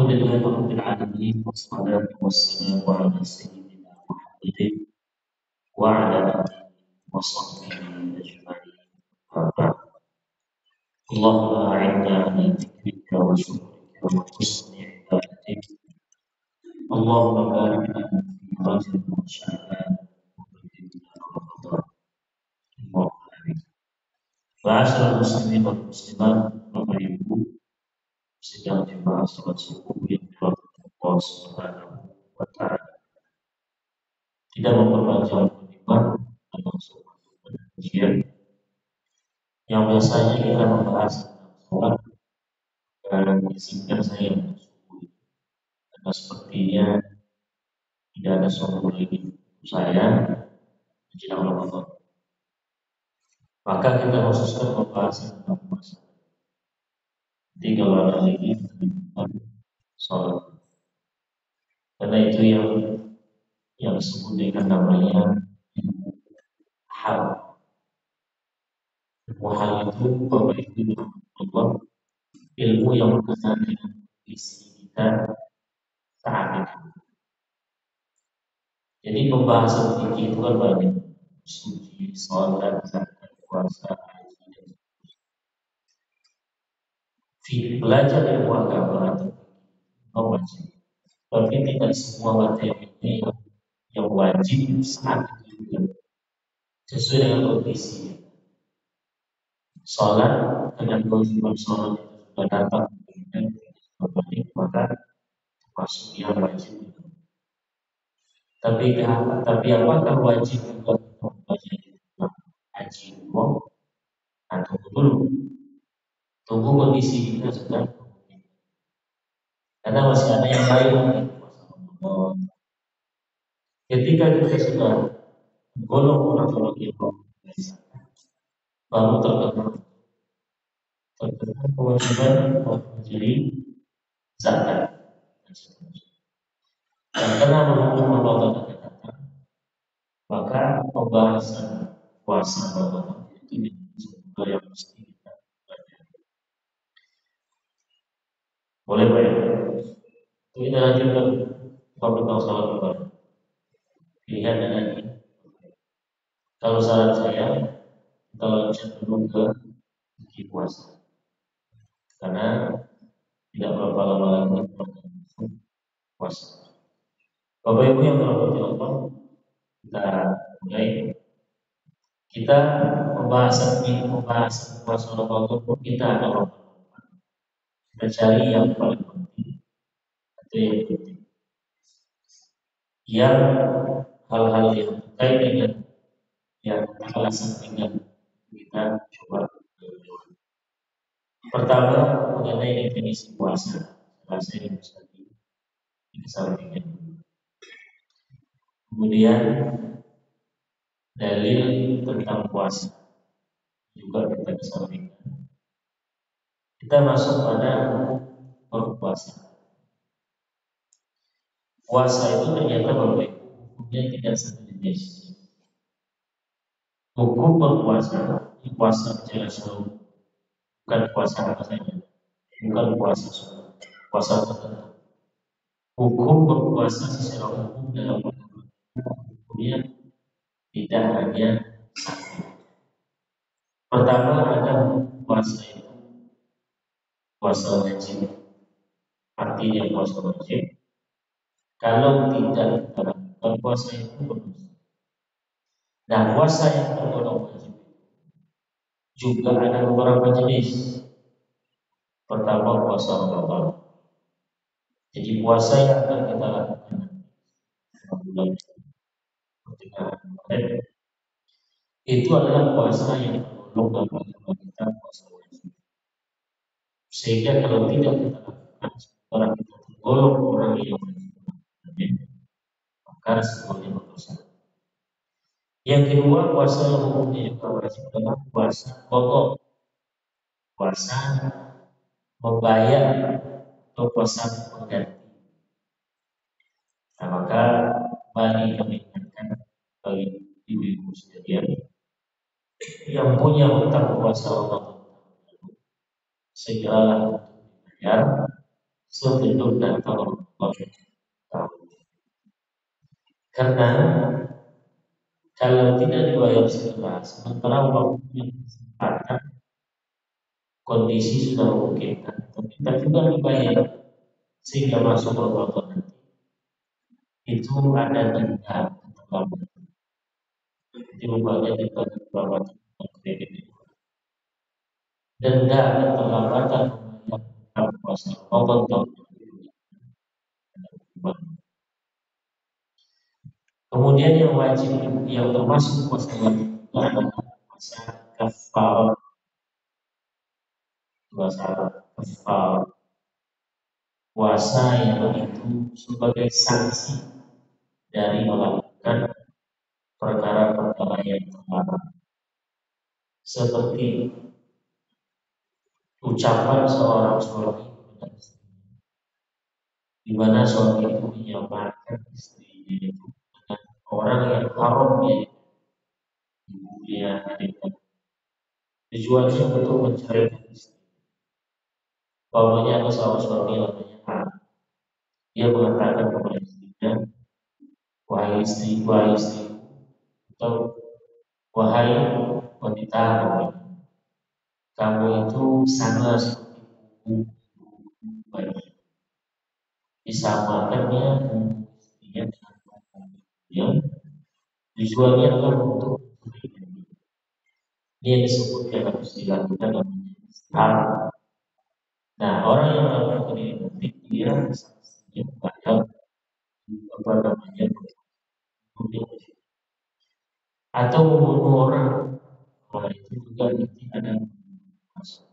Alhamdulillah Rabbil Alamin wassalatu wassalamu ala sayyidina Muhammadin wa ala alihi wa sahbihi ajma'in. Allahumma a'inna ala dzikrika wa syukrika wa husni ibadatik. Allahumma barik lana fi Rajab wa Sya'ban wa ballighna Ramadan. Allahumma amin. Ma'asyiral muslimin wal muslimat, Bapak Ibu sidang jemaah salat subuh yang dirahmati Allah Subhanahu wa taala. Tidak memperpanjang kalimat dan langsung masuk ke kajian yang biasanya kita membahas tentang sholat dan izinkan saya untuk subuh karena sepertinya tidak ada suatu lagi saya menjelang Ramadan. Maka kita khususkan membahas tentang puasa. Jadi kalau ada lagi tentang sholat, karena itu yang disebut dengan namanya hal. Hal itu Bapak Ibu Allah, ilmu yang berkaitan dengan isi kita saat itu. Jadi pembahasan fikih itu kan banyak, suci, sholat, zakat, puasa, haji, dan sebagainya. Belajar ilmu agama atau wajib, tapi tidak semua materi yang wajib saat itu juga sesuai dengan kondisi. Sholat dengan kewajiban sholat itu sudah datang kemudian berbalik, maka termasuk yang wajib itu. Tapi apakah wajib juga membaca haji umroh? Atau tunggu kondisi kita sedang, karena masih ada yang lain puasa Ramadan. Ketika kita sudah golong orang sholat baru terkenal kewajiban menjadi zakat dan seterusnya. Dan karena berhubung Ramadan akan datang, maka pembahasan puasa Ramadan itu juga yang mesti kita pelajari. Boleh Pak ya? Kita lanjutkan tentang salat ibadah. Pilihan dan ini. Kalau saran saya, kita lanjut dulu ke puasa. Karena tidak berapa lama lagi puasa. Bapak Ibu yang dirahmati Allah, kita mulai. Kita pembahasan puasa Ramadan pun kita ada lomba. Kita cari yang paling penting atau yang penting. Yang hal-hal yang terkait dengan yang alasan dengan kita coba. Pertama mengenai definisi puasa, bahasa yang bisa dikesampingkan. Kemudian dalil tentang puasa juga kita kesampingkan. Kita masuk pada berpuasa. Puasa itu ternyata berbeda, hukumnya tidak sejenis. Hukum berpuasa, puasa secara seluruh, bukan puasa apa saja, bukan puasa sunnah, puasa tertentu. Hukum berpuasa secara umum dalam agama hukumnya tidak hanya satu. Pertama ada puasa itu puasa wajib, artinya puasa wajib. Kalau tidak terlakukan puasa itu berdosa. Nah, puasa yang tergolong wajib juga ada beberapa jenis. Pertama puasa Ramadan. Jadi puasa yang akan kita lakukan bulan pertengahan Maret itu adalah puasa yang tergolong dalam agama kita puasa wajib. Sehingga kalau tidak kita lakukan, orang kita tergolong orang yang wajib, maka semuanya berdosa. Yang kedua, puasa yang hukumnya juga wajib adalah puasa qadha, puasa membayar atau puasa pengganti. Nah, maka mari kami ingatkan bagi ibu-ibu sekalian yang punya hutang puasa Ramadan, segeralah untuk dibayar sebelum datang Ramadan. Karena kalau tidak dibayar segera, sementara waktunya kesempatan, kondisi sudah memungkinkan, tapi kita juga dibayar sehingga masuk Ramadan nanti, itu ada denda keterlambatan. Itu rupanya denda keterlambatan kredit itu. Denda keterlambatan membayar puasa Ramadan. Kemudian yang wajib, yang termasuk puasa wajib adalah puasa kafar. Puasa kafar, puasa yang itu sebagai sanksi dari melakukan perkara-perkara yang terlarang, seperti ucapan seorang suami kepada istrinya, di mana suami itu menyamarkan istrinya itu dengan orang yang haram dia adiknya. Tujuannya untuk mencari istri. Bapaknya ada seorang suami namanya A. Dia mengatakan kepada istrinya, wahai istri, atau wahai wanita, kamu itu sama seperti buku bayi. Disamakannya istrinya dengan buku yang tujuannya adalah untuk mencari. Ini yang disebut yang harus dilakukan namanya istihara. Nah, orang yang melakukan ini nanti dia sanksinya bayar apa namanya atau membunuh orang. Orang itu juga nanti ada masuk.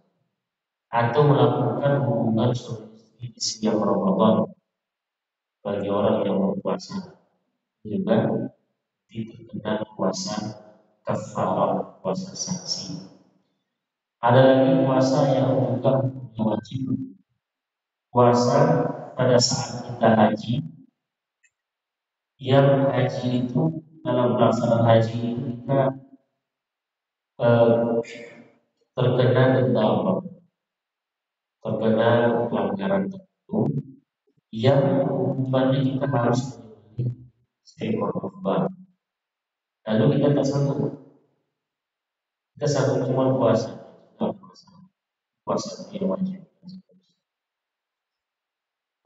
Atau melakukan hubungan suami istri di siang Ramadan bagi orang yang berpuasa juga terkena puasa kafarah, puasa sanksi. Ada lagi puasa yang juga wajib, puasa pada saat kita haji. Yang haji itu dalam pelaksanaan haji itu kita terkena denda, terkena pelanggaran tertentu yang hukumannya kita harus menyembelih seekor kurban. Lalu kita tak sanggup, kita sanggup cuma puasa, puasa yang wajib.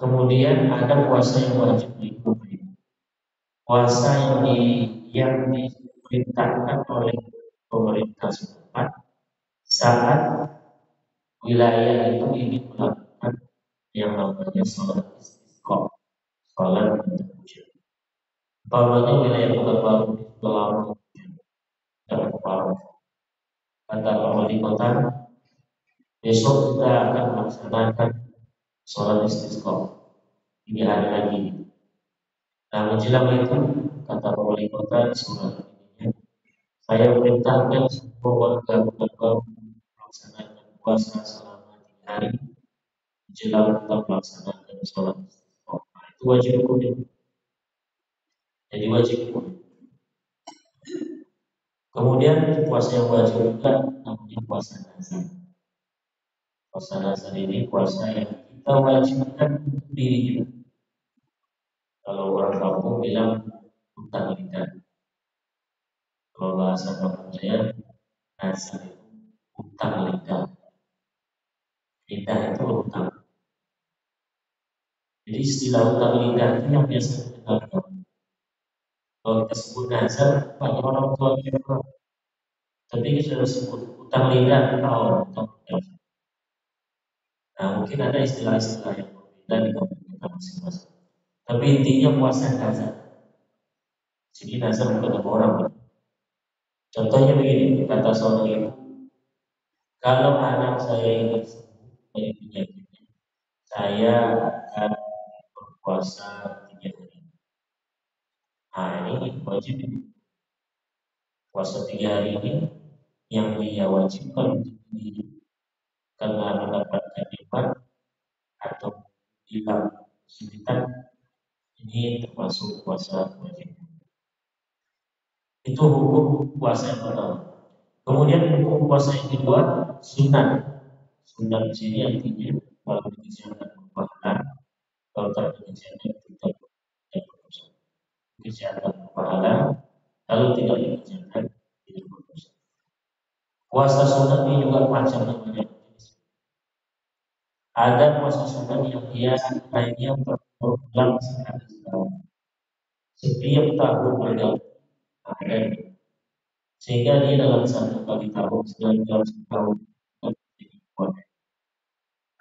Kemudian ada puasa yang wajib diikuti, puasa yang diperintahkan oleh pemerintah setempat saat wilayah itu ingin melakukan yang namanya sholat istisqa, sholat minta hujan. Umpamanya wilayah Pekanbaru di Pekalongan dan Pekalongan, kata Pak Wali Kota, besok kita akan melaksanakan sholat istisqa 3 hari lagi. Nah, menjelang itu kata Pak Wali Kota di surat ini, saya perintahkan semua warga Pekanbaru melaksanakan puasa selama 3 hari menjelang kita melaksanakan sholat istisqa. Nah, itu wajib hukum. Jadi wajib hukum. Kemudian puasa yang wajib juga namanya puasa nazar. Puasa nazar ini puasa yang kita wajibkan untuk diri kita. Kalau orang kampung bilang utang lidah. Kalau bahasa kampungnya nazar itu utang lidah. Lidah itu utang. Jadi istilah utang lidah itu yang biasa kita dengar. Kalau kita sebut nazar, banyak orang tua kita. Tapi kita sudah sebut utang lidah, utang lidah. Nah, mungkin ada istilah-istilah yang berbeda di kampung kita masing-masing. Tapi intinya puasa nazar. Jadi nazar bukan orang. Contohnya begini, kata seorang ibu, kalau anak saya ini sembuh dari penyakitnya, saya akan berpuasa 3 hari. Nah, ini wajib ini. Puasa 3 hari ini yang dia wajibkan untuk diri karena mendapatkan nikmat atau hilang kesulitan, ini termasuk puasa wajib. Itu hukum puasa yang pertama. Kemudian hukum puasa yang kedua, sunat. Sunat di sini artinya kalau dikerjakan berpahala Kalau tak ada kejadian tetap berdosa. Kejadian pahala, kalau tidak ada kejadian tidak berdosa. Puasa sunat ini juga macamnya banyak. Ada puasa sunat yang dia hanya berulang sekali setahun. Setiap tahun ada, sehingga dia dalam satu kali tahun, dalam setahun menjadi puasa.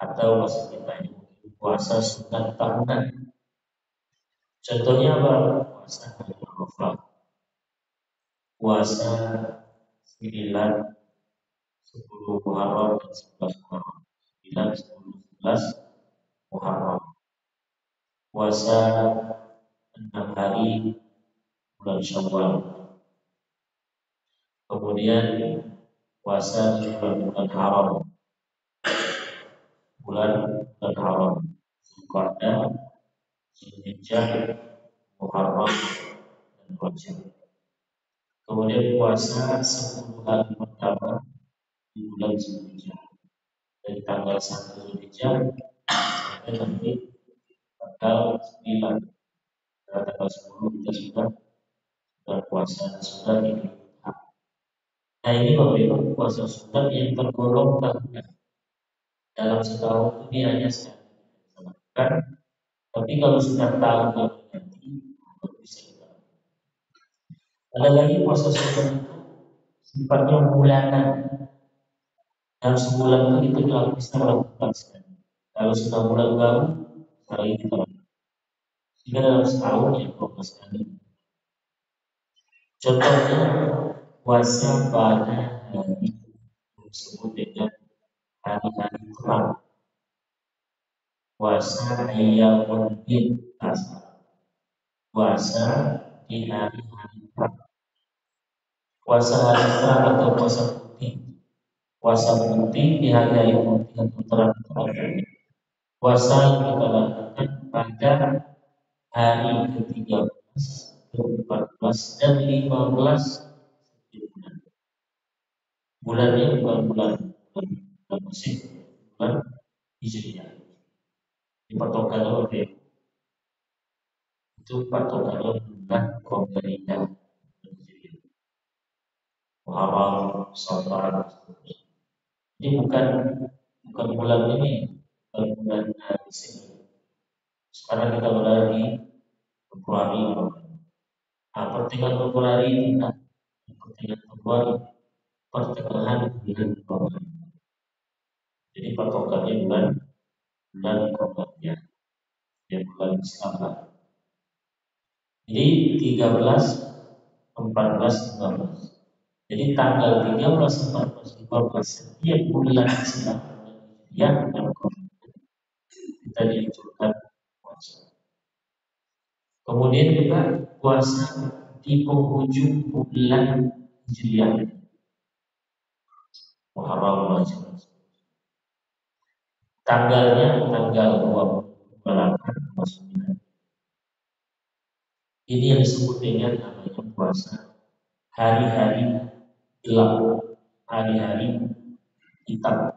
Atau masih kita ini puasa sunat tahunan. Contohnya apa? Puasa hari Arafah, puasa 9, 10 Muharram dan 11 Muharram. 9, 10, 11 Muharram. Puasa 6 hari bulan Syawal. Kemudian puasa di bulan haram, bulan haram, Zulqa'dah, Zulhijjah, Muharram dan Rajab. Kemudian puasa 10 hari pertama di bulan Zulhijjah, dari tanggal 1 Zulhijjah sampai nanti tanggal 9. Tanggal 10 kita sudah puasa, sudah ini. Nah ini Bapak Ibu, puasa sunat yang tergolong tahunan. Dalam setahun itu dia hanya sekali lakukan. Tapi kalau sudah tahu nanti baru bisa kita lakukan. Ada lagi puasa sunat itu sifatnya bulanan. Dalam sebulan itu kita bisa melakukan sekali. Kalau sudah bulan baru, sekali kita lakukan. Sehingga dalam setahun ya 12 kali. Contohnya puasa pada hari disebut dengan hari-hari terang. Puasa Ayyamul Bid, puasa di hari-hari terang. Puasa hari terang atau puasa putih. Puasa putih di hari-hari putih atau terang-terang. Puasa yang kita lakukan pada hari ke-13, ke-14 dan 15 bulan. Bulannya bukan bulan musim, bulan Hijriah. Di patokannya oke. Itu patokannya bulan Qamariyah. Muharram, Safar. Jadi bukan bulan ini, bukan bulan di sini. Sekarang kita berada di Februari. Nah, pertengahan Februari ini, pertengahan Februari, pertengahan bulan Februari. Jadi patokannya bulan Qamariyah, ya bulan Islam. Jadi 13, 14, 15. Jadi tanggal 13, 14, 15 setiap bulan Islam yang kita dianjurkan puasa. Kemudian juga puasa di penghujung bulan Hijriah, Muharram, Rajab. Tanggalnya tanggal 28, 29. Ini yang disebut dengan namanya puasa hari-hari gelap, hari-hari hitam.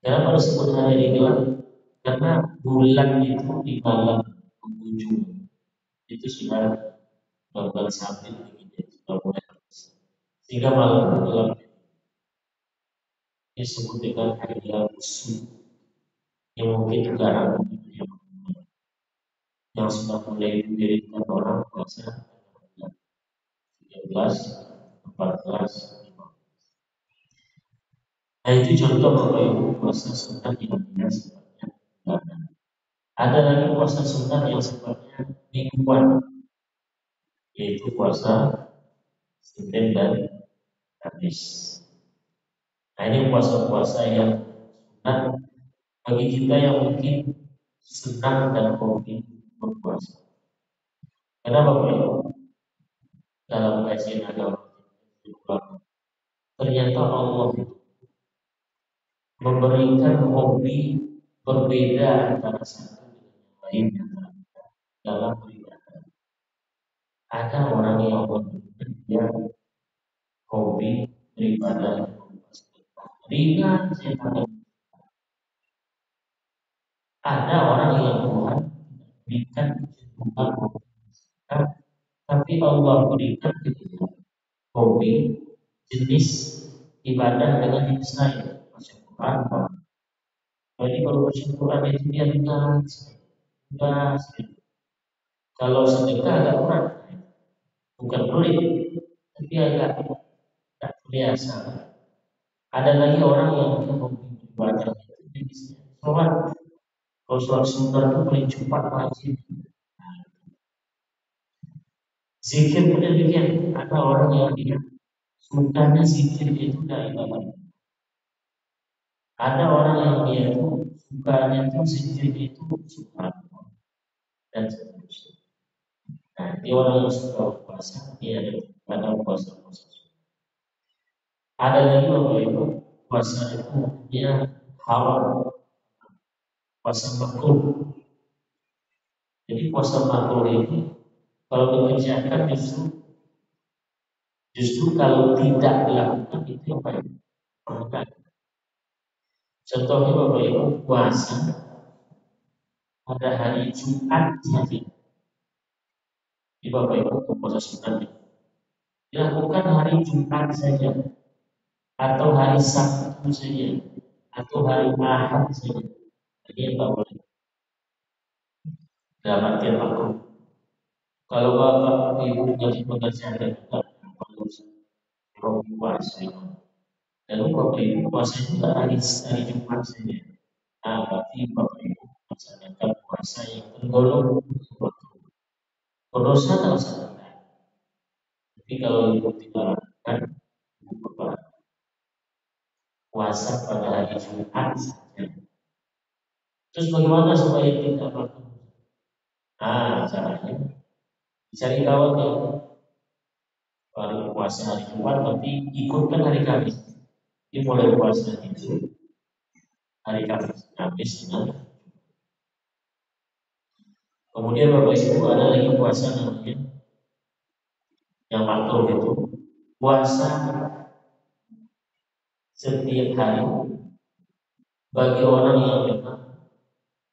Kenapa disebut hari-hari gelap? Karena bulan itu di malam penghujung itu sudah benar sampai begitu, sudah mulai sehingga malam itu gelap. Disebut dengan hari gelap musuh yang mungkin juga yang sudah mulai didirikan orang puasa 13, 14, 15. Nah itu contoh Bapak Ibu puasa sunat yang tidak sifatnya bulanan. Ada lagi puasa sunat yang sifatnya mingguan, yaitu puasa Senin dan Kamis. Nah ini puasa-puasa yang sunat bagi kita yang mungkin senang dan hobi berpuasa. Kenapa Bapak Ibu? Dalam kajian agama ternyata Allah memberikan hobi berbeda antara satu dengan yang lain dalam beribadah. Ada orang yang dia hobi beribadah ringan saja. Ada orang yang Tuhan berikan kecenderungan hobi, tapi Allah berikan kecenderungan hobi jenis ibadah dengan jenis lain, baca Quran. Jadi kalau baca Quran itu dia ringan, ringan. Kalau sedekah agak berat, bukan pelit, tapi agak tak biasa. Ada lagi orang yang hobi beribadah itu jenisnya sholat. Kalau sholat sebentar itu paling cepat wajib. Zikir pun demikian. Ada orang yang dia sukanya zikir itu dari ibadah. Ada orang yang dia itu sukanya itu zikir itu subhanallah dan seterusnya. Nah, dia orang yang suka puasa, dia ada pada puasa-puasa. Ada lagi bapak ibu puasa itu dia haram, puasa makruh. Jadi puasa makruh ini kalau dikerjakan justru kalau tidak dilakukan itu yang baik. Contohnya bapak ibu puasa pada hari Jumat saja. Di bapak ibu puasa sunnah dilakukan hari Jumat saja, atau hari Sabtu saja, atau hari Ahad saja. Jadi yang tak boleh. Dalam artian makruh. Kalau bapak ibu jadi pekerjaan tetap perlu puasa. Lalu bapak ibu puasa juga hari Jumat saja. Nah, berarti bapak ibu melaksanakan puasa yang tergolong berdosa kalau salah. Tapi kalau ibu tidak lakukan, bapak puasa pada hari Jumat saja. Terus bagaimana supaya tidak melakukan? Nah, caranya cari kawan yang baru puasa hari Jumat tapi ikutkan hari Kamis. Dia mulai puasa itu hari Kamis, Kamis dengan. Kemudian Bapak Ibu ada lagi puasa namanya yang makruh itu puasa setiap hari bagi orang yang memang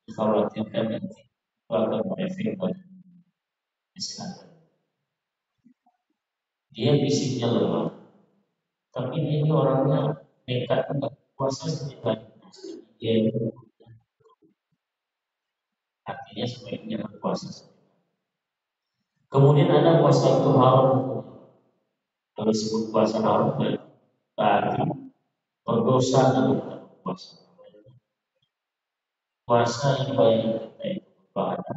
dikhawatirkan nanti akan berefek pada kesehatan. Dia fisiknya lemah, tapi dia ini orangnya nekat untuk puasa setiap hari. Dia artinya sebaiknya puasa. Kemudian ada puasa itu haram. Kalau disebut puasa haram berarti berdosa dalam puasa. Puasa yang baik kita itu berpahala.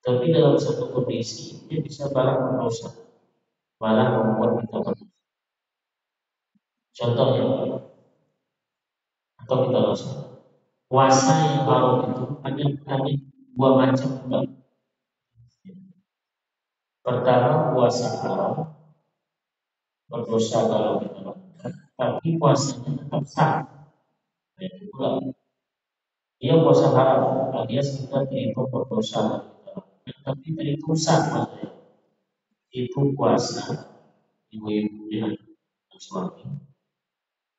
Tapi dalam satu kondisi dia bisa malah berdosa, malah membuat kita berdosa. Contohnya, atau kita dosa. Puasa yang haram itu ada dua macam. Pertama, puasa haram berdosa kalau kita lakukan, tapi puasanya tetap sah. Itu pula dia puasa haram, dia sudah terhitung berdosa, tapi terhitung sah maksudnya. Itu puasa ibu-ibu dengan suami,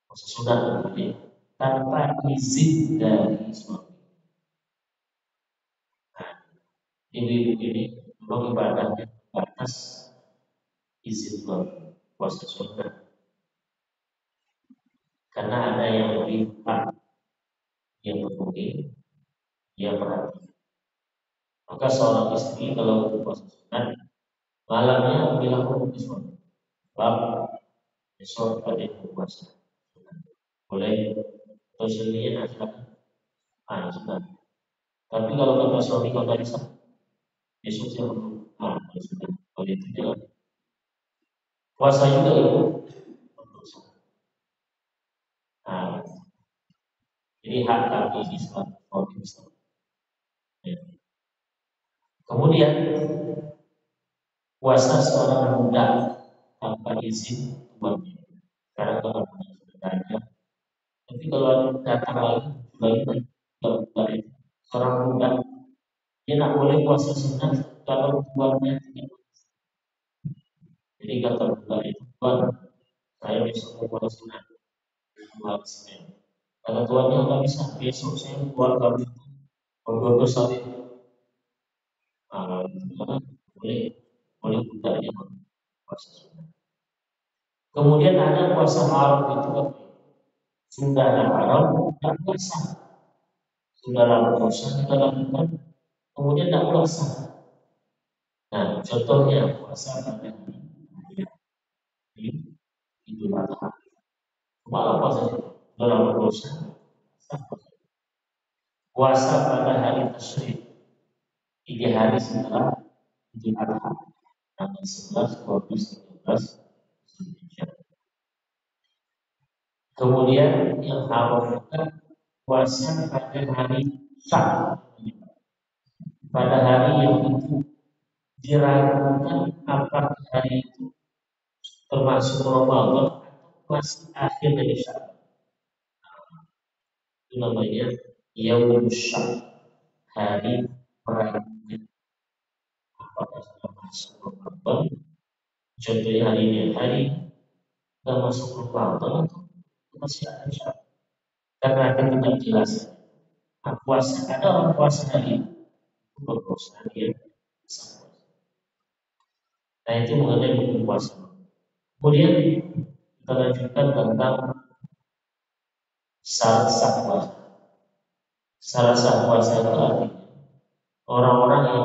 puasa sunat namanya, tanpa izin dari suami. Nah, ibu-ibu ini memang ibadahnya batas izin suami, puasa sunat. Karena ada yang lebih cepat, yang peduli, dia perhatian. Maka seorang istri kalau puasa sunat, malamnya bilang ke suami, "Bab, besok pada puasa." Boleh atau sendirian aja, sudah. Tapi kalau kata suami kau tak bisa, besok saya perlu. Sudah. Kalau itu jalan. Puasa juga itu. Nah, jadi hak kami di Islam, Islam. Ya. Kemudian puasa seorang muda tanpa izin tuannya. Karena kalau sudah ada. Tapi kalau datang lagi dari seorang muda, dia tak boleh puasa sunat kalau tuannya tidak. Jadi kata muda itu, "Tuan, saya besok mau puasa sunat." Kata tuannya, "Nggak bisa, besok saya buat kamu berdosa." boleh boleh budaknya puasa sunnah. Kemudian ada puasa haram itu apa? Sudah haram, tak puasa. Sudah puasa kita lakukan, kemudian tak puasa. Nah, contohnya puasa pada hari Idul Adha. Malah puasa dalam puasa. Puasa pada hari tasyrik, 3 hari setelah Idul Adha, tanggal 11, 12, 13 Zulhijjah. Kemudian yang haram juga puasa pada hari Syak, pada hari yang itu diragukan apakah hari itu termasuk Ramadan atau masih akhir dari Syak. Itu namanya Yaumul Syak, hari meragukan apakah sudah masuk Ramadan. Contohnya hari ini, hari sudah masuk Ramadan atau masih ada Syak. Karena akan tidak jelas. Nah, puasa ada orang puasa hari itu berpuasa dia bisa puasa. Nah itu mengenai buku puasa. Kemudian kita lanjutkan tentang syarat sah puasa. Syarat sah puasa itu artinya orang-orang yang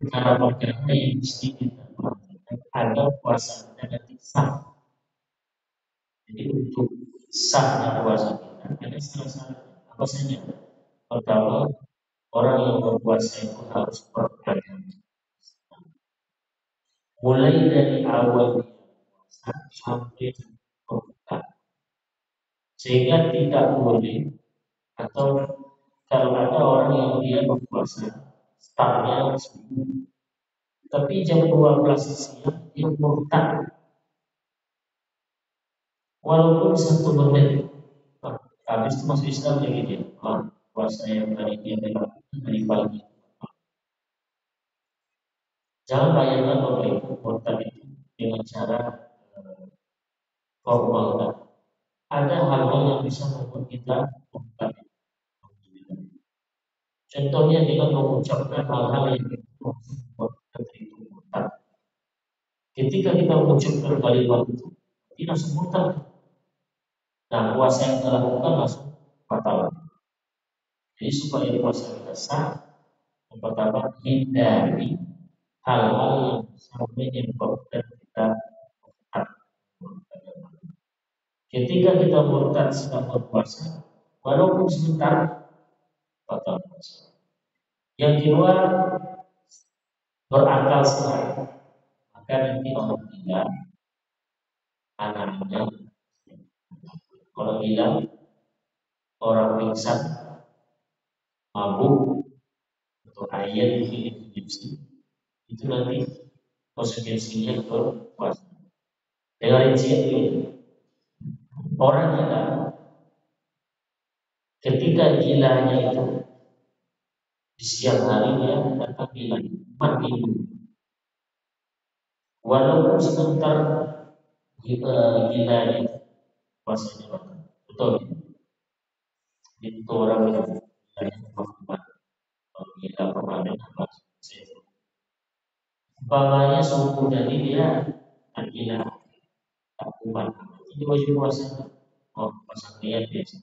perkara-perkara yang mesti kita perhatikan agar puasa kita nanti sah. Jadi untuk sahnya puasa kita ada syarat-syarat apa saja. Pertama, orang yang berpuasa itu harus berpegang mulai dari awal puasa sampai berbuka, sehingga tidak boleh atau kalau ada orang yang dia berpuasa startnya subuh, tapi jam 12 siang dia murtad walaupun 1 menit habis itu masuk Islam lagi dia puasa yang tadi dia dilakukan dari pagi. Jangan bayangkan Bapak Ibu murtad itu dengan cara formal kan. Ada hal-hal yang bisa membuat kita murtad. Contohnya dengan mengucapkan hal-hal yang membuat kita itu murtad. Ketika kita mengucapkan kalimat itu, kita langsung murtad. Nah, puasa yang kita lakukan langsung batal. Jadi supaya puasa kita sah, yang pertama hindari hal-hal yang sampai menyebabkan kita murtad. Ketika kita murtad sedang berpuasa, walaupun sebentar, batal puasa. Yang kedua, berakal sehat. Maka nanti orang bilang, anaknya, orang bilang, orang pingsan, mabuk, atau ayat di Indonesia, itu nanti konsekuensinya berpuasa. Dengan rincian ini, orang gila ketika gilanya itu di siang hari dia datang gila, mati dulu. Walaupun sebentar gilanya itu puasanya batal. Betul. Itu orang yang gila gila permanen apa? Umpamanya subuh tadi dia gila tak kuat. Ini wajib puasa. Oh, puasa niat biasa.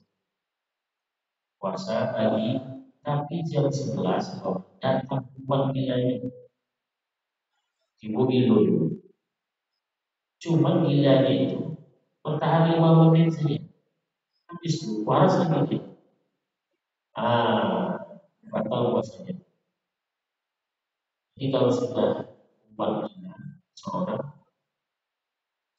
Puasa pagi, tapi jam 11 datang panggilannya ibu ilu. Cuma gilanya itu bertahan 5 menit saja. Habis itu puasa lagi. Batal puasanya. Jadi kalau sudah panggilan seorang,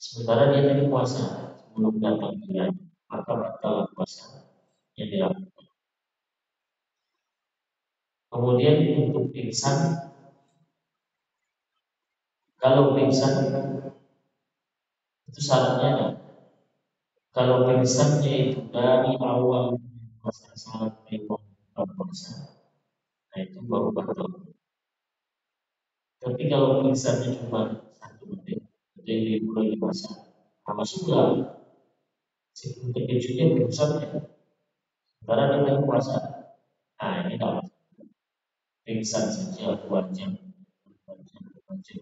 sementara dia tadi puasa sebelum datang gilanya, maka batal puasa yang dilakukan. Kemudian untuk pingsan, kalau pingsan itu syaratnya ada. Kalau pingsannya itu dari awal puasa sampai membuka puasa, nah itu baru batal. Tapi kalau pingsannya cuma 1 menit, jadi mulai puasa, sama sudah. Kejutnya pingsannya, karena dia puasa. Nah ini tak. pingsan saja 2 jam, 2 jam, 2 jam.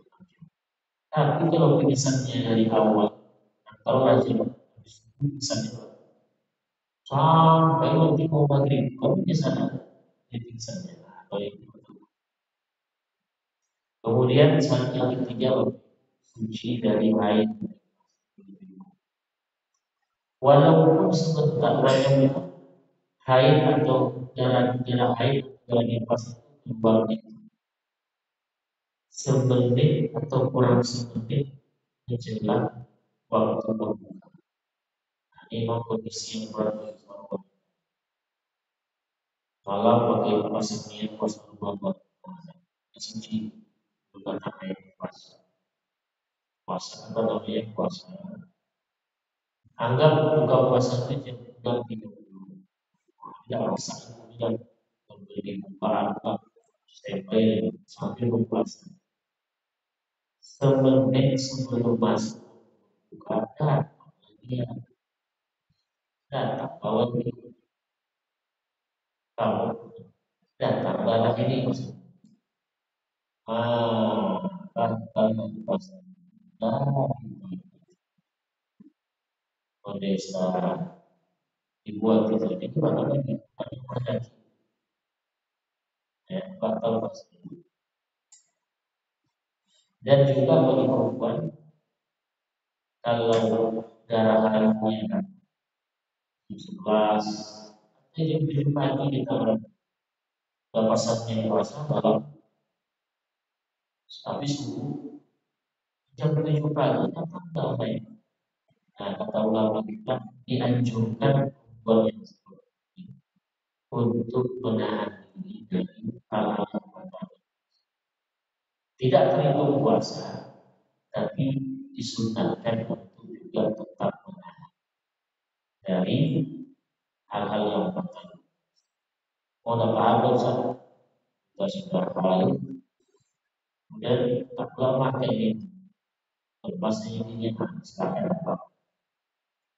Tapi kalau pingsannya dari awal, kalau rajin habis pingsannya sampai nanti mau maghrib, kamu di sana dia pingsannya atau itu. Kemudian saat yang ketiga, suci dari haid. Walaupun sebentar, walaupun haid atau darah haid darah nifas itu kembali semenit atau kurang semenit menjelang waktu berbuka. Ini memang kondisi yang berat bagi seorang. Malam bagi pasien puasa Ramadan suci bukan haid puasa apa namanya puasa. Anggap buka puasa itu jam 6.30. Tidak usah kemudian memberi bukaan sampai sampai berpuasa. Semenit sebelum masuk buka dia datang bawa kamu datang bawa ini maksud datang puasa desa dibuat itu namanya ada ya batal pasti. Dan juga bagi perempuan kalau darah haidnya jam 11 atau jam 7 pagi kita pasatnya puasa malam habis subuh jam 7 pagi tetap damai. Nah, kata ulama kita dianjurkan perempuan yang seperti ini untuk menahan diri dari hal-hal yang batal. Tidak terhitung puasa, tapi disunahkan untuk juga tetap menahan dari hal-hal yang batal. Mau paham dosa, kita sudah paham. Kemudian tak lama ini lepas ini sekarang apa?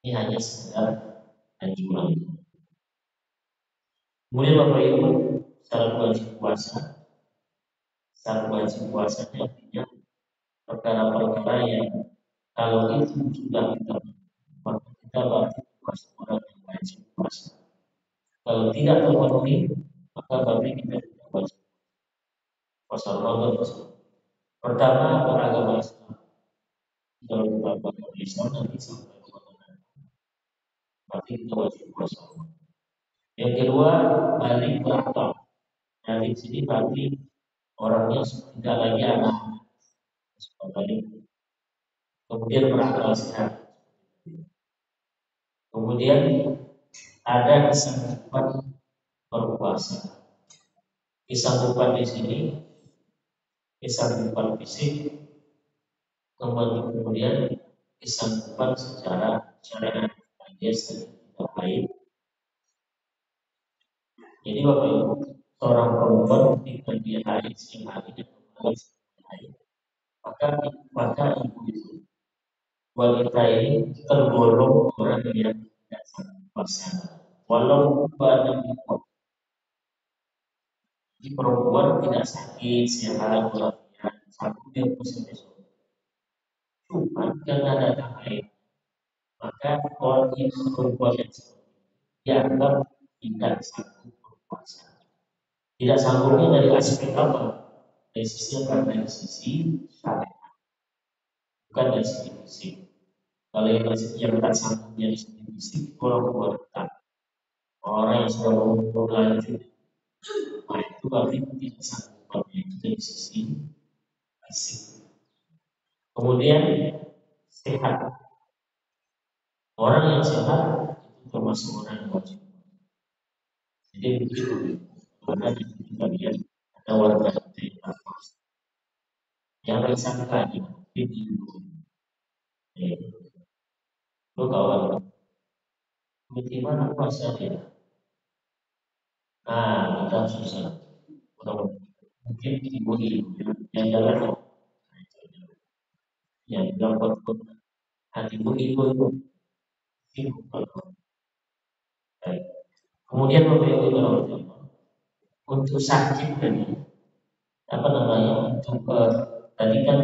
Ini hanya sekedar anjuran. Kemudian Bapak Ibu, syarat wajib puasa. Syarat wajib puasanya artinya perkara-perkara yang kalau itu sudah kita maka kita berarti puasa orang yang wajib puasa. Kalau tidak terpenuhi maka berarti kita tidak wajib puasa Ramadan. Pertama beragama Islam. Kalau kita beragama Islam nanti sampai Ramadan, berarti kita wajib puasa. Yang kedua balik berakal. Dari sini berarti orangnya tidak lagi anak. Kemudian berakal sehat. Kemudian ada kesanggupan berpuasa. Kesanggupan di sini kesanggupan fisik, kemudian kesanggupan secara syariat alias tidak baik. Jadi Bapak Ibu, seorang perempuan ketika dia haid siang hari dan haid, maka ibu itu wanita ini tergolong orang yang tidak sanggup puasa. Walau badan jadi perempuan tidak sakit, sehat, walafiat, sanggup dia puasa besok. Cuma karena ada haid, maka orang yang perempuan yang dianggap tidak sanggup berpuasa. Tidak sanggupnya dari aspek apa? Dari sisi karena dari sisi syariat, bukan dari sisi fisik. Kalau yang tak sanggup dari sisi fisik, orang wanita, orang yang sudah berumur lanjut, nah itu berarti tidak sanggup itu dari sisi fisik. Kemudian sehat, orang yang sehat itu termasuk orang yang wajib. Jadi begitu, karena di kita lihat ada warga yang bersangka lagi di lo kawan bagaimana puasa dia? Nah, kita susah. Mungkin ibu yang jalan yang dapat hati ibu itu kemudian Bapak Ibu untuk sakit tadi apa namanya untuk tadi kan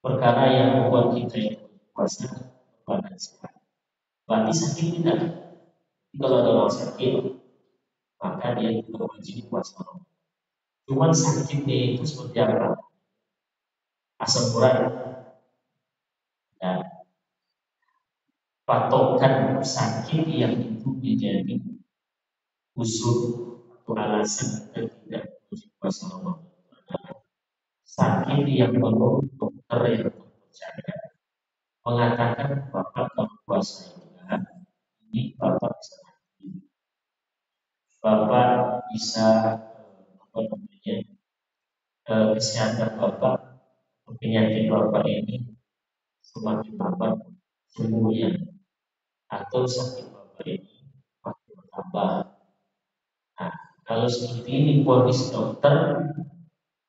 perkara yang membuat kita itu puasa pada sehat. Berarti sakit tidak. Jadi kalau ada orang sakit, maka dia juga wajib puasa. Cuman sakitnya itu seperti apa? Asam urat dan patokan sakit yang itu menjadi usul atau alasan kita tidak wajib puasa Ramadan. Sakit yang perlu dokter yang terpercaya mengatakan bapak kalau puasa ini bapak bisa mati. Bapak bisa apa namanya kesehatan bapak penyakit bapak ini semakin lambat sembuhnya atau sakit bapak ini makin bertambah. Nah, kalau seperti ini polis dokter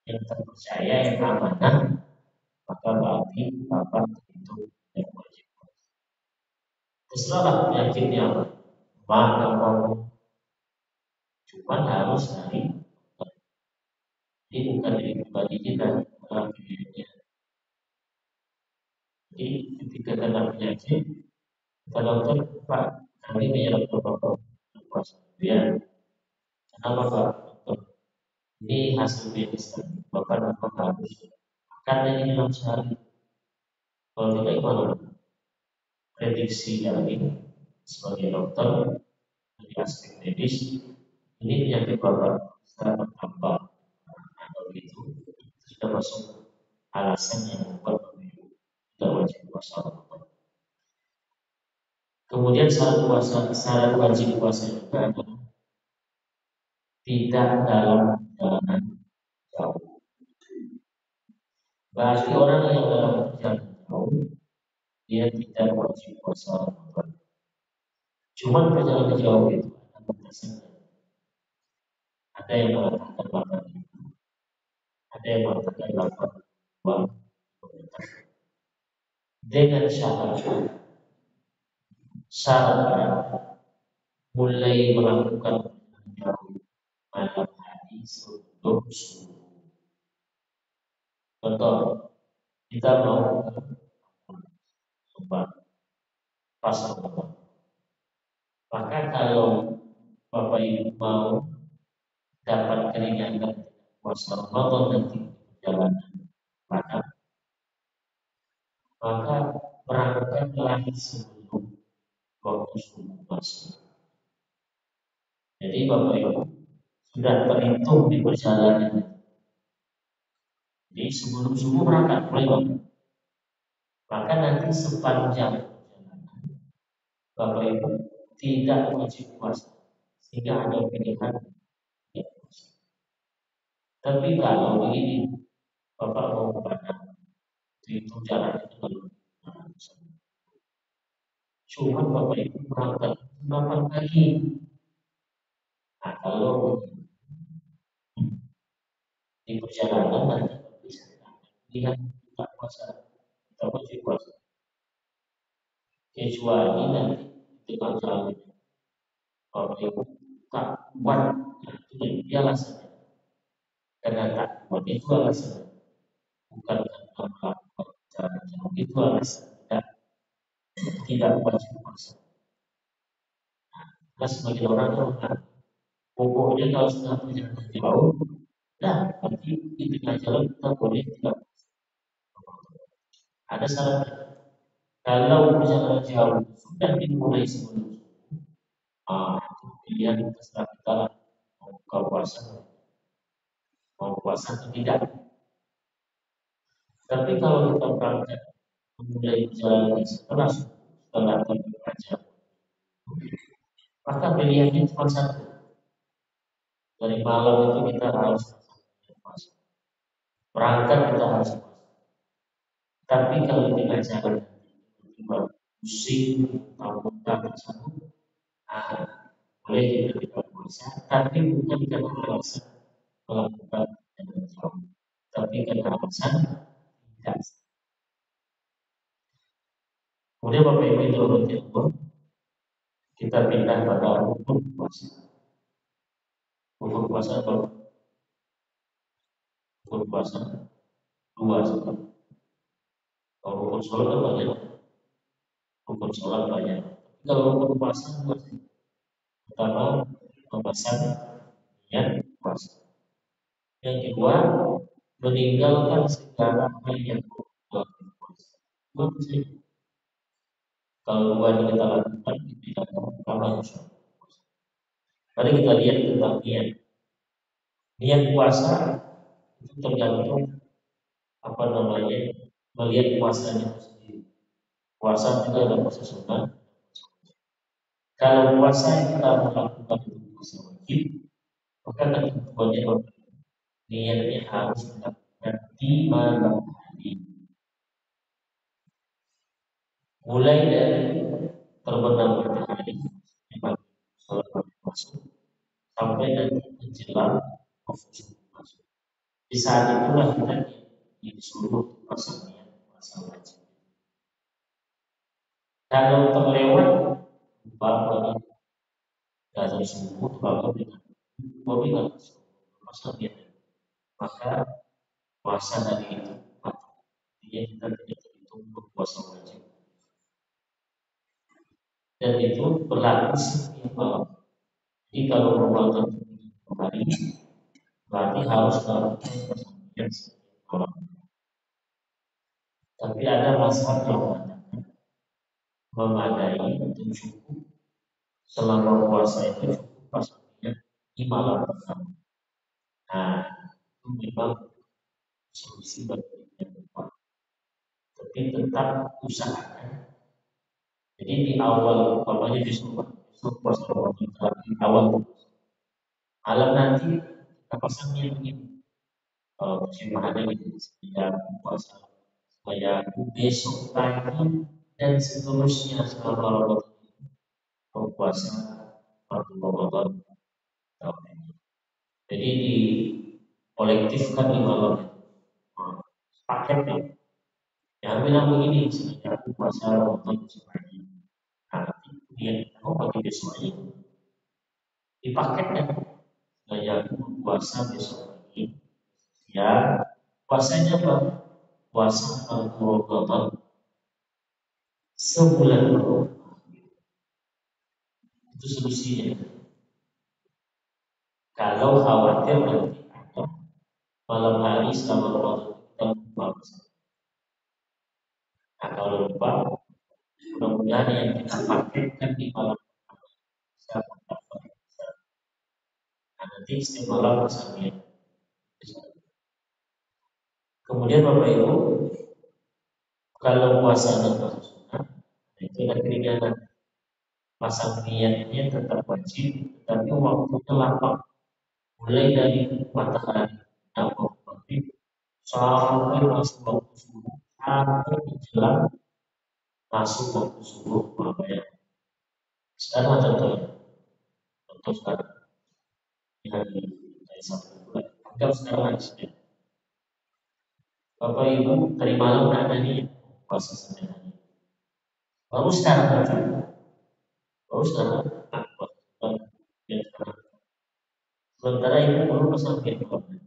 yang terpercaya yang amanah, maka berarti bapak itu yang wajib. Terserahlah penyakitnya apa, maka mau cuma harus dari ini bukan dari pribadi kita, dalam dirinya. Jadi ketika kena penyakit, kata dokter, Pak, kami menyarankan bapak berpuasa. Ya, kenapa Pak? Dokter, ini hasil medis bapak harus makan ini dalam sehari. Kalau tidak gimana? Prediksi dari sebagai dokter dari aspek medis, ini penyakit bapak secara bertambah. Atau itu sudah masuk alasan yang membuat tidak wajib puasa. Kemudian syarat wajib puasa juga adalah tidak dalam perjalanan jauh. Bagi orang yang dalam perjalanan jauh, dia tidak wajib puasa Ramadan. Cuma perjalanan jauh itu ada batasannya. Ada yang mengatakan 8 ada yang mengatakan 8 dengan syaratnya mulai melakukan jauh malam hari sebelum subuh. Contoh, kita mau Subang pas Ramadan. Maka kalau Bapak Ibu mau dapat keringanan puasa Ramadan nanti perjalanan, maka berangkatlah sebelum waktu subuh masuk. Jadi Bapak Ibu sudah terhitung di perjalanan. Jadi sebelum subuh berangkat mulai Bapak. Maka nanti sepanjang perjalanan Bapak Ibu tidak wajib puasa sehingga ada pilihan ya puasa. Tapi kalau begini Bapak mau berangkat itu jalan itu belum. Cuma Bapak Ibu berangkat 8 pagi. Nah kalau di perjalanan nanti bisa lihat kita puasa, kita wajib puasa. Kecuali nanti di tengah jalan Bapak Ibu tak kuat, itu alasannya. Karena tak kuat itu alasannya, bukan karena melakukan jalan jauh itu alasannya. Tidak wajib puasa. Nah, sebagai orang yang pokoknya kalau sudah perjalanan jauh, nah nanti di tengah jalan kita boleh tidak ada syarat. Kalau perjalanan jauh sudah dimulai sebelum pilihan terserah kita lah mau buka puasa, mau puasa atau tidak. Tapi kalau kita berangkat memulai perjalanan setelah jam, maka pilihannya cuma satu. Dari malam itu kita harus puasa. Berangkat kita harus puasa. Tapi kalau di tengah jalan tiba pusing atau muntah tersebut, boleh kita tidak puasa. Tapi bukan karena alasan melakukan jalan jauh, tapi karena alasan tidak. Kemudian Bapak Ibu itu kita pindah pada rukun puasa. Rukun puasa apa? puasa dua saja. Kalau rukun sholat kan banyak, rukun sholat banyak. Kalau rukun puasa dua saja. Pertama, memesan niat puasa. Yang kedua, meninggalkan segala hal yang membuat puasa. Dua saja. Kalau dua ini kita lakukan, kita akan sholat. Mari kita lihat tentang niat. Niat puasa itu tergantung apa namanya, melihat puasanya itu sendiri. Puasa juga ada puasa sunnah. Kalau puasa yang kita melakukan itu puasa wajib, maka ketentuannya niatnya harus dilakukan di malam hari. Mulai dari terbenam matahari, sholat masuk, sampai nanti menjelang waktu masuk. Di saat itulah kita disuruh puasa niat puasa wajib. Kalau terlewat, bapak azan subuh bapak dengan puasa niat, maka puasa hari itu artinya kita tidak terhitung berpuasa wajib. Dan itu berlaku setiap malam. Jadi kalau Ramadan hari, berarti harus melakukan puasa niat setiap malam. Tapi ada masalah yang memadai untuk cukup selama puasa itu cukup pastinya di malam pertama. Nah, itu memang solusi bagi yang tepat. Tapi tetap usahakan. Jadi di awal, umpamanya besok puasa Ramadan di awal malam nanti kita pasangnya begini. Musim ada gitu, supaya puasa, supaya besok pagi dan seterusnya selama Ramadan berpuasa waktu Ramadan tahun ini. Jadi di kolektifkan di malam paketnya. Jangan bilang begini, misalnya aku puasa Ramadan besok pagi. Nanti kemudian aku pagi besok aja. Dipaketkan. Supaya aku puasa besok pagi. Ya, puasanya apa? Puasa Ramadan sebulan penuh. Itu solusinya. Kalau khawatir nanti ada malam hari selama Ramadan kita lupa. Nah, kalau lupa, mudah-mudahan yang kita pakaikan di malam bisa mendapat. Nah, nanti setiap malam misalnya. Kemudian Bapak Ibu, kalau puasa dan puasa sunnah, itu ada keringanan. Pasang niatnya tetap wajib, tapi waktunya lapang. Mulai dari matahari maghrib sampai masuk waktu subuh, sampai menjelang masuk waktu subuh. Bapak ya. Sekarang contohnya, contoh sekarang di hari Sabtu bulan. Anggap sekarang hari Senin. Bapak Ibu tadi malam ada nih puasa Senin hari. Baru sekarang baca, baru sekarang dan sekarang. Sementara Ibu belum pesan firman.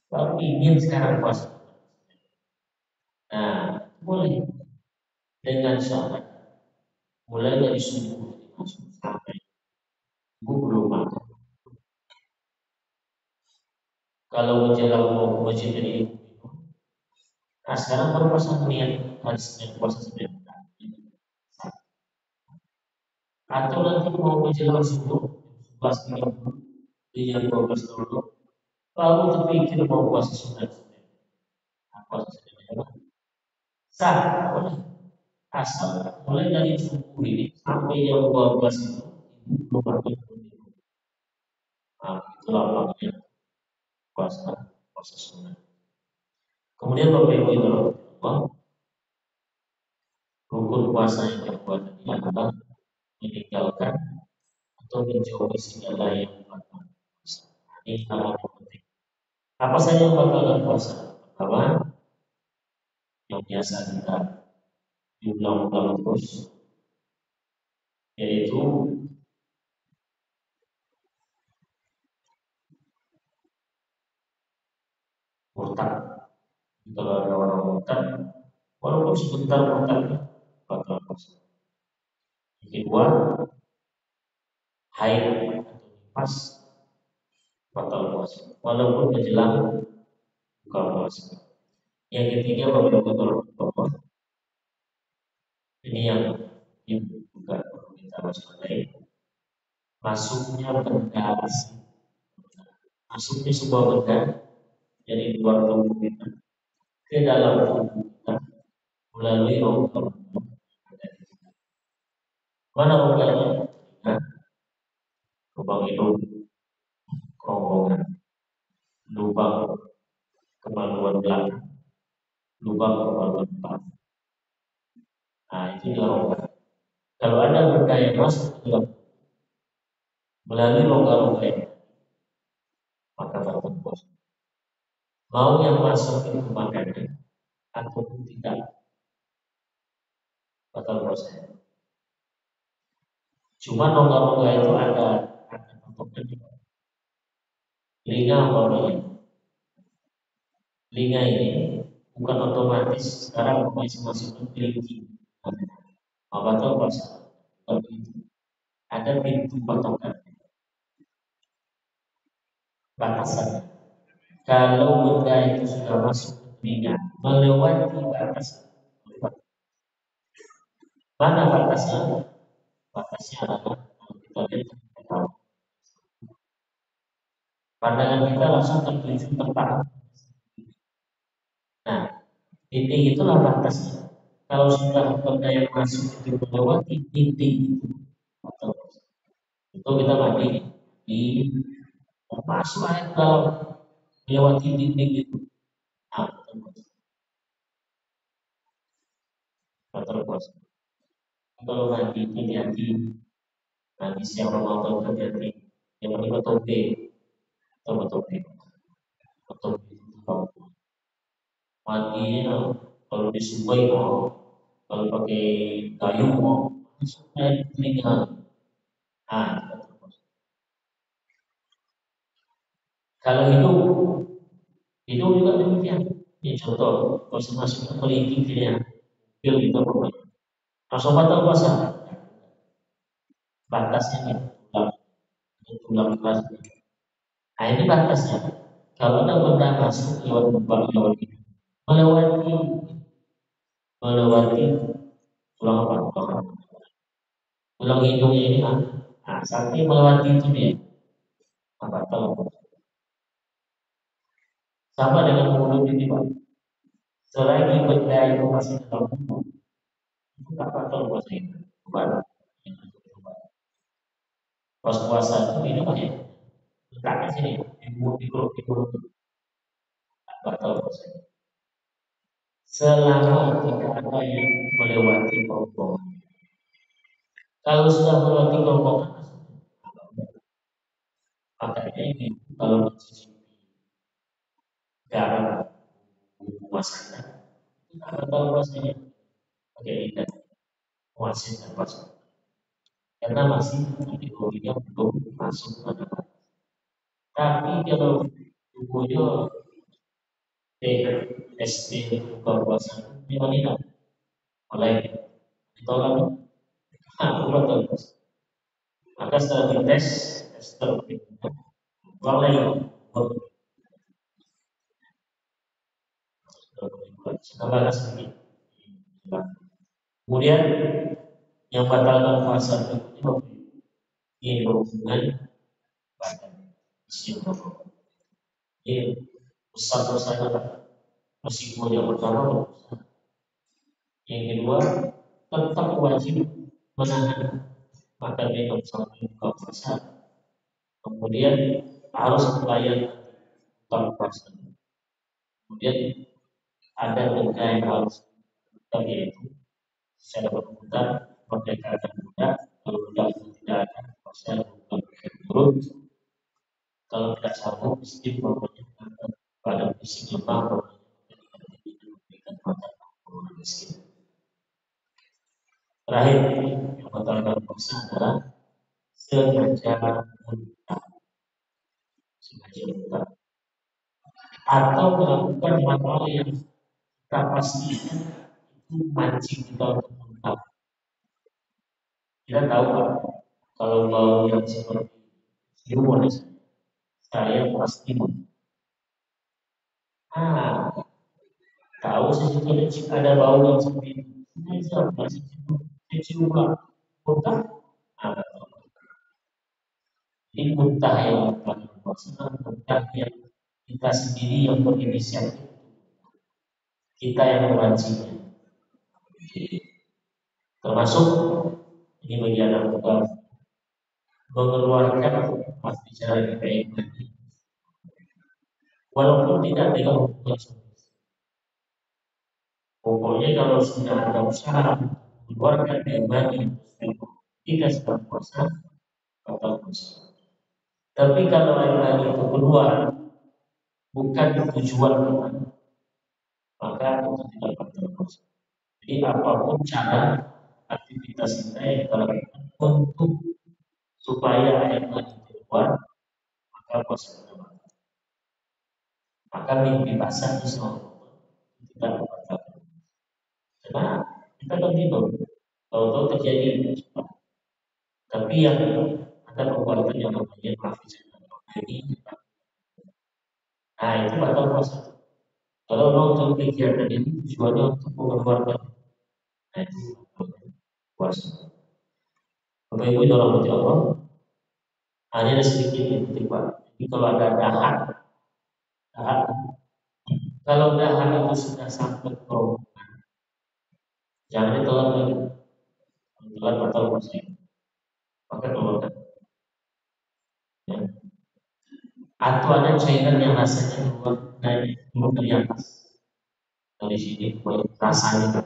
Baru ingin sekarang puasa. Nah, boleh dengan syarat mulai dari subuh masuk sampai Ibu belum makan. Kalau menjelang mau wajib dari Ibu, nah sekarang baru pasang niat hari Senin puasa Senin. Atau nanti mau menjelang subuh 11.30 di jam 12.00 baru terpikir mau puasa Senin. Puasa Senin sah, boleh. Asal mulai dari subuh ini sampai jam 12 itu Ibu belum makan. Nah, itulah makanya puasa puasa Senin. Kemudian Bapak Ibu itu rukun puasa yang kedua adalah meninggalkan atau menjauhi segala yang batal. Ini hal yang penting. Apa saja yang batal dalam puasa? Pertama, yang biasa kita diulang-ulang terus, yaitu murtad. Kalau ada orang murtad, walaupun sebentar murtadnya batal puasa. Yang kedua, haid atau nifas batal puasa, walaupun menjelang buka puasa. Yang ketiga, bapak-bapak, ini yang juga perlu kita waspadai, masuknya benda asing, masuknya sebuah benda dari luar tubuh kita ke dalam tubuh kita melalui rongga. Mana rongganya? Nah, lubang hidung, kerongkongan, lubang kemaluan belakang, lubang kemaluan depan. Nah, itu rongga. Kalau ada benda yang masuk ke dalam melalui rongga-rongga ini, maka batal puasa. Mau yang masuk itu makanan ataupun tidak, batal puasa. Cuma rongga-rongga itu ada patokan juga. Telinga umpamanya, telinga ini bukan otomatis sekarang masing-masing memiliki batal puasa. Ada pintu patokan, batasan. Kalau benda itu sudah masuk ke telinga, melewati batas, mana batasnya? Batasnya adalah kalau kita lihat pandangan kita langsung tertuju tepat. Nah, titik itulah batasnya. Kalau sudah benda yang masuk itu melewati titik itu, itu kita mati di masuk air dalam melewati titik itu. Nah, batal puasa. Kalau mati hati-hati, nanti siang Ramadan hati-hati. Yang penting tope, atau tope, atau matinya kalau di sungai mau, kalau pakai kayu mau, supaya telinga. Ah, kalau itu juga demikian. Ya contoh, kalau masuk ke kelingking dia, pil itu apa? Langsung batal puasa. Batasnya nih, tulang keras. Nah ini batasnya. Kalau ada benda masuk lewat lubang lewat itu, melewati melewati tulang apa? Tulang hidungnya ini kan. Nah, saat ini melewati itu dia, batal. Sama dengan mulut ini Pak. Selagi benda itu masih dalam mulut, itu tak batal puasa itu. Kembali. Pas puasa itu minum aja. Letakkan sini, di mulut, di mulut, tak batal puasa. Selama tidak ada yang melewati kerongkongan. Kalau sudah melewati kerongkongan, makanya ini kalau mencicipi garam puasanya, itu tak batal puasanya. Pakai lidah, puasin dan puasa. Karena masih kategorinya belum masuk ke dalam. Tapi kalau tubuhnya TST buka puasa memang tidak mulai ditolak, batal puasa. Maka setelah dites, terbukti keluar lagi, tambahkan sedikit. Kemudian yang batalkan puasa itu ini berhubungan pada isi rokok. Ini besar dosanya meskipun yang pertama, yang kedua tetap wajib menahan makan minum sampai buka puasa. Kemudian harus melayani buka puasa. Kemudian ada benda yang harus kita, yaitu secara berputar merdeka akan budak. Kalau budak itu tidak ada puasa bukan turun. Kalau tidak sanggup mesti pokoknya pada fisik lemah memberikan makan orang miskin. Terakhir yang batalkan puasa adalah sengaja buta. Sengaja buta. atau melakukan hal-hal yang kita pastikan itu mancing kita untuk muntah. Kita tahu kan, kalau bau yang seperti siluman saya pasti muntah. Ah, tahu sebetulnya jika ada bau yang seperti itu, saya masih cium muntah. Ah, jadi muntah yang maksudnya muntah yang kita sendiri yang berinisiatif, kita yang memancingnya. Termasuk ini bagi anak muda mengeluarkan hikmah bicara di baik walaupun tidak dengan hukuman sunnah. Pokoknya kalau sudah ada usaha mengeluarkan air mani jika sedang puasa atau puasa. Tapi kalau air mani itu keluar bukan tujuan kita, maka itu tidak batal puasa. Jadi apapun cara aktivitas kita yang kita lakukan untuk supaya air mani keluar, maka puasa kita batal. Maka mimpi basah insya Allah tidak batal. Karena kita kan tidur, tahu-tahu terjadi. Tapi yang ada perbuatan yang namanya mafis. Jadi, nah itu batal puasa. Kalau lo untuk kegiatan ini tujuannya untuk mengeluarkan, nah itu batal puasa. Bapak Ibu dalam hati Allah, hanya ada sedikit yang penting Pak. Jadi kalau ada dahak, dahak, kalau dahak itu sudah sampai ke jangan ditelan lagi. Kalau telan batal puasa. Maka keluarkan. Ya. Atau ada cairan yang rasanya keluar dari atas. Dari sini banyak rasanya.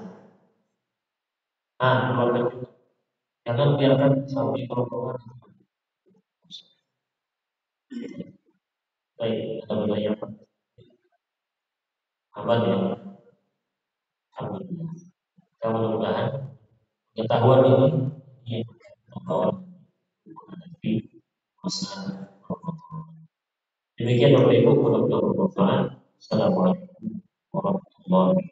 Nah, keluarkan juga. Jangan biarkan sampai kerongkongan. Baik, ada bertanya apa? Aman ya? Alhamdulillah. Kita mudah-mudahan pengetahuan ini membawa menghadapi masa Ramadan. Demikian Bapak Ibu, mudah-mudahan bermanfaat. Assalamualaikum warahmatullahi wabarakatuh.